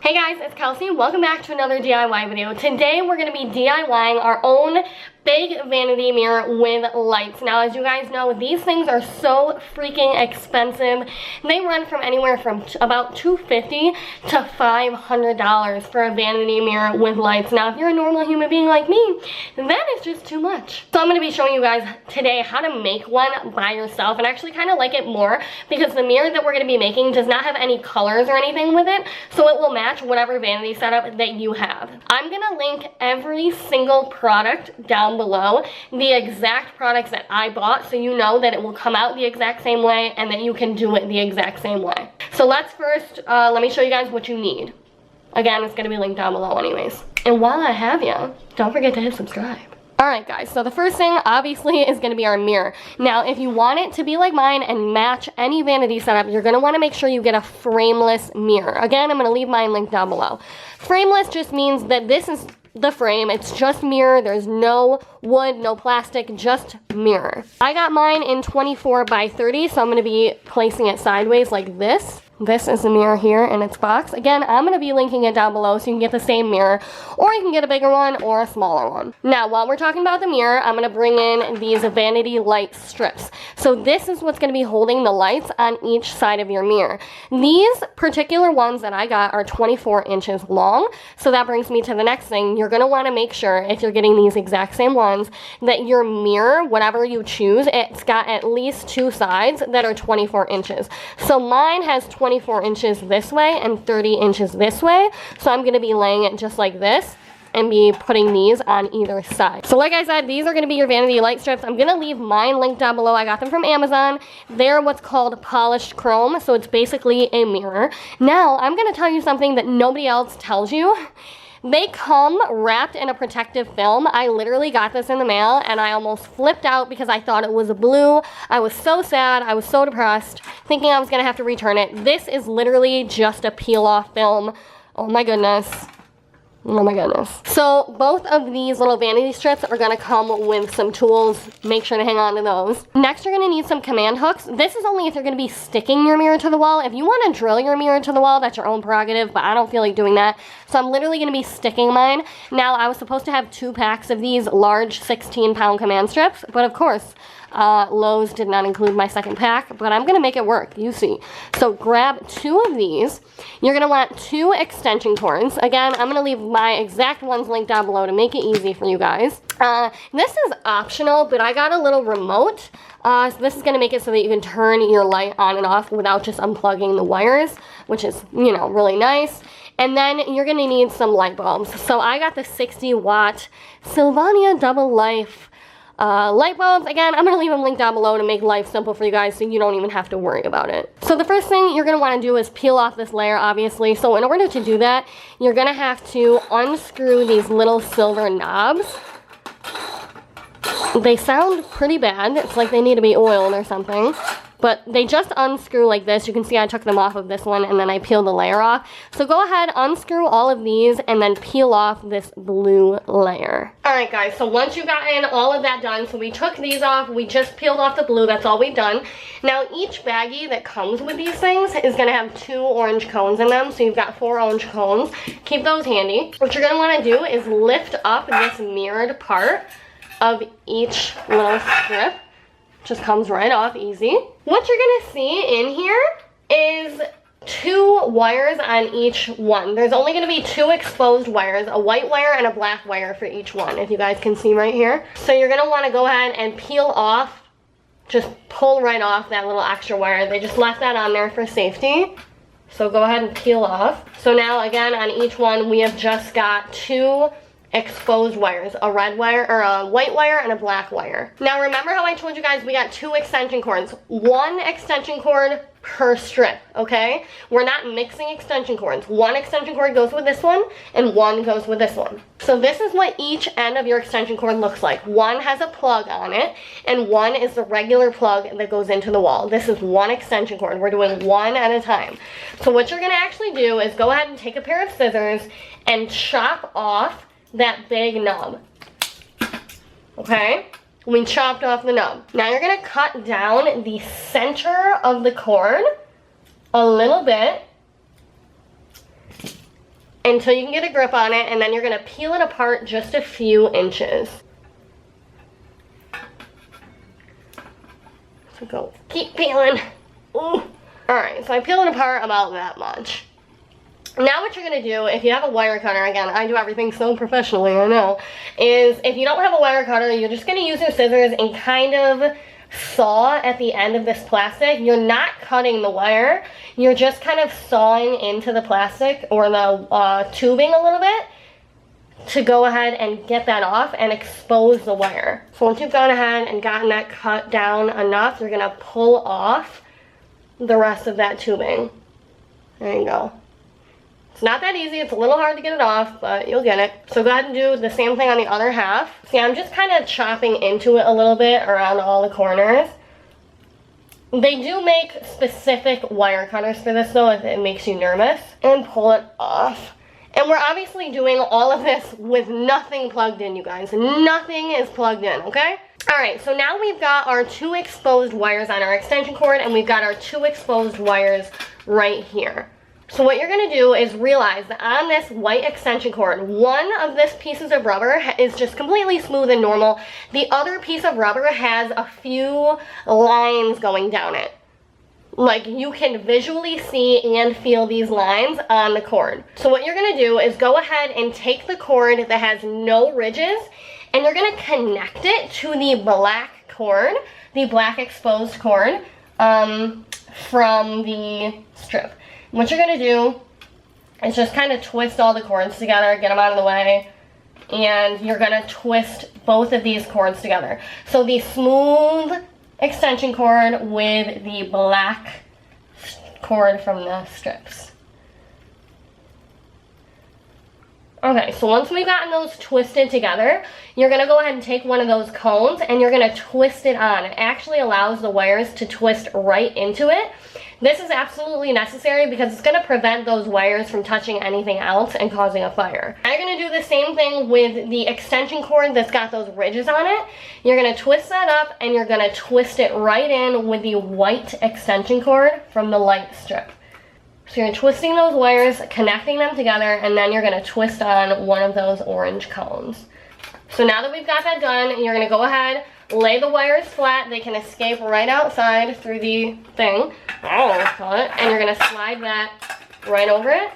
Hey guys, it's Kelsey. Welcome back to another DIY video. Today we're going to be DIYing our own big vanity mirror with lights. Now, as you guys know, these things are so freaking expensive. They run from anywhere from about $250 to $500 for a vanity mirror with lights. Now, if you're a normal human being like me, that is just too much. So I'm going to be showing you guys today how to make one by yourself, and actually kind of like it more because the mirror that we're going to be making does not have any colors or anything with it, so it will match whatever vanity setup that you have. I'm going to link every single product down below, the exact products that I bought, so you know that it will come out the exact same way and that you can do it the exact same way. So let's first, let me show you guys what you need. Again, it's going to be linked down below anyways. And while I have you, don't forget to hit subscribe. Alright guys, so the first thing obviously is going to be our mirror. Now, if you want it to be like mine and match any vanity setup, you're going to want to make sure you get a frameless mirror. Again, I'm going to leave mine linked down below. Frameless just means that this is the frame. It's just mirror. There's no wood, no plastic, just mirror. I got mine in 24 by 30, so I'm going to be placing it sideways like this. This is the mirror here in its box. Again, I'm going to be linking it down below so you can get the same mirror, or you can get a bigger one or a smaller one. Now, while we're talking about the mirror, I'm going to bring in these vanity light strips. So this is what's going to be holding the lights on each side of your mirror. These particular ones that I got are 24 inches long. So that brings me to the next thing. You're going to want to make sure, if you're getting these exact same ones, that your mirror, whatever you choose, it's got at least two sides that are 24 inches. So mine has 24 inches this way and 30 inches this way. So I'm going to be laying it just like this and be putting these on either side. So like I said, these are going to be your vanity light strips. I'm going to leave mine linked down below. I got them from Amazon. They're what's called polished chrome, so it's basically a mirror. Now, I'm going to tell you something that nobody else tells you. They come wrapped in a protective film. I literally got this in the mail and I almost flipped out because I thought it was blue. I was so sad. I was so depressed, thinking I was going to have to return it. This is literally just a peel-off film. Oh my goodness. Oh my goodness. So both of these little vanity strips are going to come with some tools. Make sure to hang on to those. Next, you're going to need some command hooks. This is only if you're going to be sticking your mirror to the wall. If you want to drill your mirror to the wall, that's your own prerogative, but I don't feel like doing that. So I'm literally going to be sticking mine. Now, I was supposed to have 2 packs of these large 16-pound command strips, but of course, Lowe's did not include my second pack, but I'm going to make it work, you see. So grab 2 of these. You're going to want 2 extension cords. Again, I'm going to leave my exact ones linked down below to make it easy for you guys. This is optional, but I got a little remote. So this is going to make it so that you can turn your light on and off without just unplugging the wires, which is, you know, really nice. And then you're going to need some light bulbs. So I got the 60-watt Sylvania Double Life light bulbs. Again, I'm going to leave them linked down below to make life simple for you guys so you don't even have to worry about it. So the first thing you're going to want to do is peel off this layer, obviously. So in order to do that, you're going to have to unscrew these little silver knobs. They sound pretty bad. It's like they need to be oiled or something. But they just unscrew like this. You can see I took them off of this one and then I peeled the layer off. So go ahead, unscrew all of these and then peel off this blue layer. Alright guys, so once you've gotten all of that done, so we took these off, we just peeled off the blue, that's all we've done. Now each baggie that comes with these things is going to have 2 orange cones in them. So you've got 4 orange cones. Keep those handy. What you're going to want to do is lift up this mirrored part of each little strip. Just comes right off easy. What you're gonna see in here is 2 wires on each one. There's only gonna be 2 exposed wires, a white wire and a black wire for each one, if you guys can see right here. So you're gonna wanna go ahead and peel off, just pull right off that little extra wire. They just left that on there for safety. So go ahead and peel off. So now again, on each one, we have just got 2 exposed wires, a red wire or a white wire and a black wire. Now remember how I told you guys we got 2 extension cords, 1 extension cord per strip, okay? We're not mixing extension cords. 1 extension cord goes with this one and 1 goes with this one. So this is what each end of your extension cord looks like. 1 has a plug on it and 1 is the regular plug that goes into the wall. This is 1 extension cord. We're doing 1 at a time. So what you're gonna actually do is go ahead and take a pair of scissors and chop off that big nub. Okay? We chopped off the nub. Now you're going to cut down the center of the cord a little bit until you can get a grip on it, and then you're gonna peel it apart just a few inches. So keep peeling. Ooh. Alright, so I peel it apart about that much. Now what you're going to do, if you have a wire cutter, again, I do everything so professionally, I know, is if you don't have a wire cutter, you're just going to use your scissors and kind of saw at the end of this plastic. You're not cutting the wire, you're just kind of sawing into the plastic or the tubing a little bit to go ahead and get that off and expose the wire. So once you've gone ahead and gotten that cut down enough, you're going to pull off the rest of that tubing. There you go. It's not that easy, it's a little hard to get it off, but you'll get it. So go ahead and do the same thing on the other half. See, I'm just kind of chopping into it a little bit around all the corners. They do make specific wire cutters for this though, if it makes you nervous. And pull it off. And we're obviously doing all of this with nothing plugged in, you guys. Nothing is plugged in, okay? Alright, so now we've got our 2 exposed wires on our extension cord, and we've got our 2 exposed wires right here. So what you're going to do is realize that on this white extension cord, one of this pieces of rubber is just completely smooth and normal. The other piece of rubber has a few lines going down it. Like, you can visually see and feel these lines on the cord. So what you're going to do is go ahead and take the cord that has no ridges, and you're going to connect it to the black cord, the black exposed cord from the strip. What you're going to do is just kind of twist all the cords together, get them out of the way, and you're going to twist both of these cords together. So the smooth extension cord with the black cord from the strips. Okay, so once we've gotten those twisted together, you're going to go ahead and take one of those cones and you're going to twist it on. It actually allows the wires to twist right into it. This is absolutely necessary because it's going to prevent those wires from touching anything else and causing a fire. Now you're going to do the same thing with the extension cord that's got those ridges on it. You're going to twist that up and you're going to twist it right in with the white extension cord from the light strip. So you're twisting those wires, connecting them together, and then you're going to twist on one of those orange cones. So now that we've got that done, you're going to go ahead, lay the wires flat. They can escape right outside through the thing. And you're going to slide that right over it.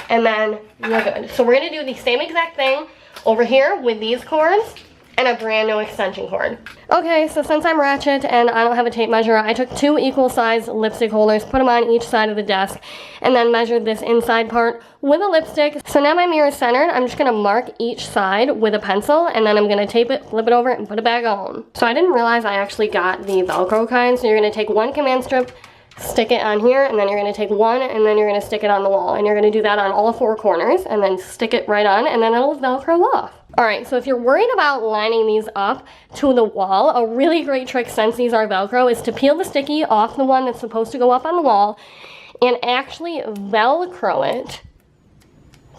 And then you're good. So we're going to do the same exact thing over here with these cords and a brand new extension cord. Okay, so since I'm ratchet and I don't have a tape measure, I took 2 equal sized lipstick holders, put them on each side of the desk, and then measured this inside part with a lipstick. So now my mirror is centered. I'm just gonna mark each side with a pencil, and then I'm gonna tape it, flip it over, and put it back on. So I didn't realize I actually got the Velcro kind. So you're gonna take one command strip, stick it on here, and then you're gonna take one, and then you're gonna stick it on the wall. And you're gonna do that on all 4 corners, and then stick it right on, and then it'll Velcro off. Alright, so if you're worried about lining these up to the wall, a really great trick, since these are Velcro, is to peel the sticky off the one that's supposed to go up on the wall and actually Velcro it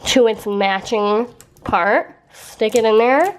to its matching part. Stick it in there.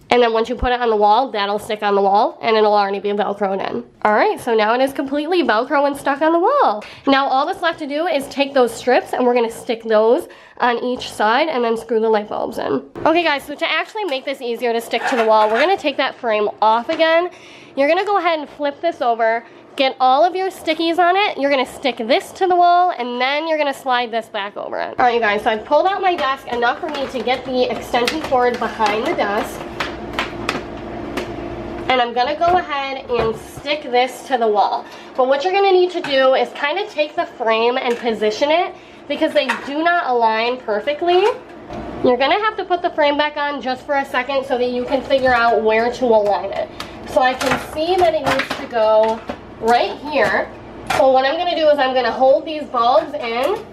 And then once you put it on the wall, that'll stick on the wall and it'll already be Velcroed in. Alright, so now it is completely Velcro and stuck on the wall. Now all that's left to do is take those strips and we're going to stick those on each side and then screw the light bulbs in. Okay guys, so to actually make this easier to stick to the wall, we're going to take that frame off again. You're going to go ahead and flip this over, get all of your stickies on it, you're going to stick this to the wall, and then you're going to slide this back over it. Alright you guys, so I've pulled out my desk enough for me to get the extension cord behind the desk. And I'm going to go ahead and stick this to the wall. But what you're going to need to do is kind of take the frame and position it because they do not align perfectly. You're going to have to put the frame back on just for a second so that you can figure out where to align it. So I can see that it needs to go right here. So what I'm going to do is I'm going to hold these bulbs in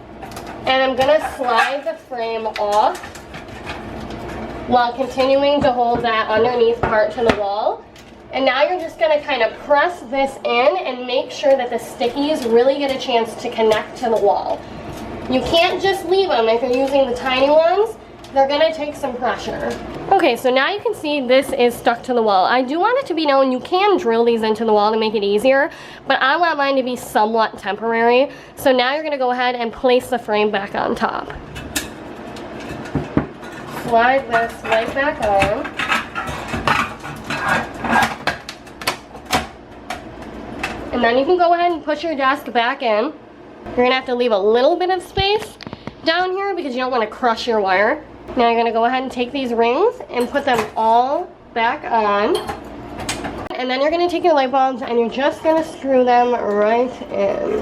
and I'm going to slide the frame off while continuing to hold that underneath part to the wall. And now you're just going to kind of press this in and make sure that the stickies really get a chance to connect to the wall. You can't just leave them if you're using the tiny ones they're gonna take some pressure. Okay, so now you can see this is stuck to the wall. I do want it to be known you can drill these into the wall to make it easier, but I want mine to be somewhat temporary. So now you're gonna go ahead and place the frame back on top. Slide this right back on. And then you can go ahead and push your desk back in. You're gonna have to leave a little bit of space down here because you don't want to crush your wire. Now you're gonna go ahead and take these rings and put them all back on. And then you're gonna take your light bulbs and you're just gonna screw them right in.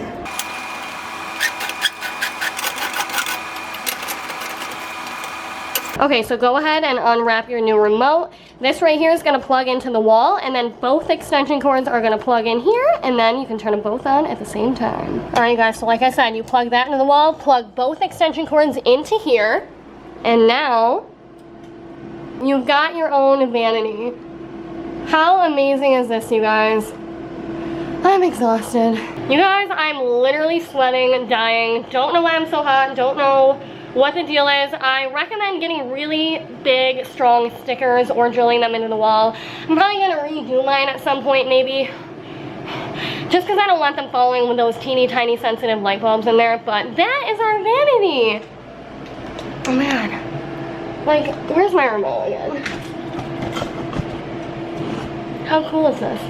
Okay, so go ahead and unwrap your new remote. This right here is gonna plug into the wall, and then both extension cords are gonna plug in here, and then you can turn them both on at the same time. All right, guys, so like I said, you plug that into the wall, plug both extension cords into here, and now you've got your own vanity. How amazing is this, you guys? I'm exhausted. You guys, I'm literally sweating, dying. Don't know why I'm so hot, don't know what the deal is. I recommend getting really big, strong stickers or drilling them into the wall. I'm probably gonna redo mine at some point, maybe. Just because I don't want them falling with those teeny tiny sensitive light bulbs in there, but that is our vanity. Oh man. Like, where's my remote again? How cool is this?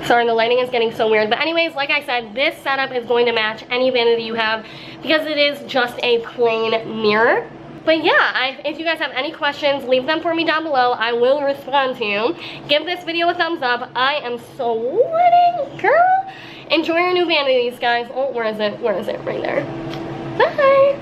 Sorry, the lighting is getting so weird. But anyways, like I said, this setup is going to match any vanity you have because it is just a plain mirror. But yeah, if you guys have any questions, leave them for me down below. I will respond to you. Give this video a thumbs up. I am sweating, girl. Enjoy your new vanities, guys. Oh, where is it? Where is it? Right there. Bye.